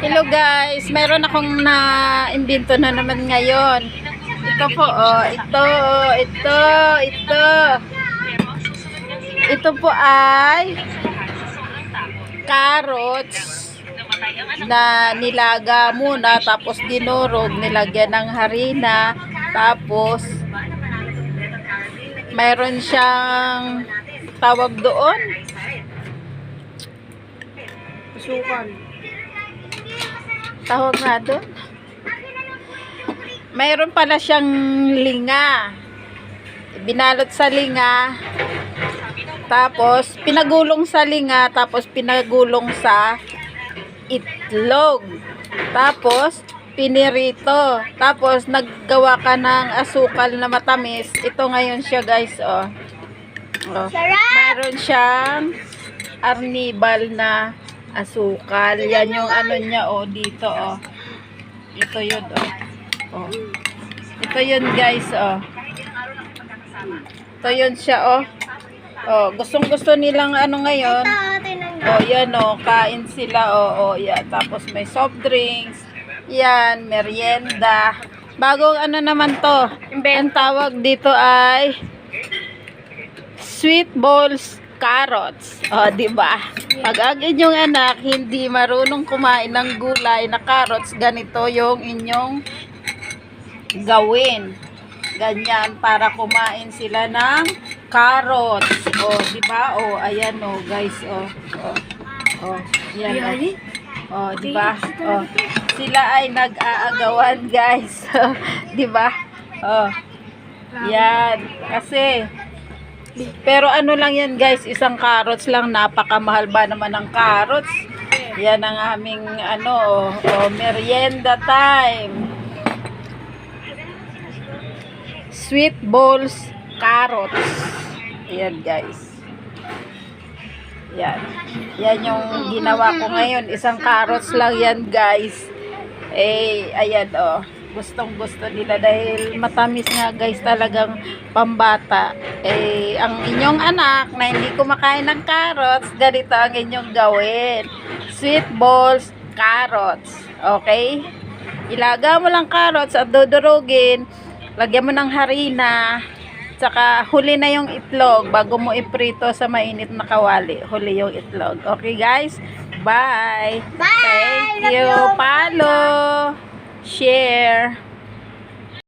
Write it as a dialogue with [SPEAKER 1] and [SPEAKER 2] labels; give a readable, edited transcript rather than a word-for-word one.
[SPEAKER 1] Hello guys, meron akong na-imbento na naman ngayon. Ito po, oh, ito. Ito po ay carrots na nilaga muna, tapos dinurog, nilagyan ng harina, tapos mayroon siyang tawag doon,
[SPEAKER 2] Sukan.
[SPEAKER 1] tawag nga doon, mayroon pala siyang linga, binalot sa linga, tapos pinagulong sa linga, tapos pinagulong sa itlog, tapos pinirito, tapos naggawa ka ng asukal na matamis. Ito ngayon siya guys, oh. Mayroon siyang arnibal na asukal. Yan yung ano niya, oh, dito, oh. Ito yun, oh. Oh. Ito yun guys, oh. Ito yun siya, oh. Oh, gustong-gusto nilang ano ngayon. Oh, yan, oh, kain sila, oh, oh, yan. Tapos may soft drinks. Yan, merienda. Bagong ano naman to. Ang tawag dito ay sweet balls carrots. Oh, di ba? Pag ang inyong anak hindi marunong kumain ng gulay na carrots, ganito yung inyong gawin. Ganyan para kumain sila ng carrots. Oh, di ba? Oh, ayan oh, guys, oh. Oh. Oh, yan. Oh, di ba? Oh. Sila ay nag-aagawan, guys. Di ba? Oh. Yan. Kasi pero ano lang yan, guys, isang carrots lang, napakamahal ba naman ng carrots? Yan ang aming ano, oh, merienda time. Sweet balls carrots. Ayan guys. Yan. Yan yung ginawa ko ngayon. Isang carrots lang yan guys. Eh, ayan oh. Gustong gusto nila dahil matamis nga guys, talagang pambata. Eh, ang inyong anak na hindi kumakain ng carrots, ganito ang inyong gawin. Sweet balls carrots. Okay? Ilaga mo lang carrots at dudurugin. Lagyan mo ng harina. Tsaka huli na yung itlog bago mo iprito sa mainit na kawali. Huli yung itlog. Okay guys? Bye!
[SPEAKER 2] Bye!
[SPEAKER 1] Thank you! Follow! Share!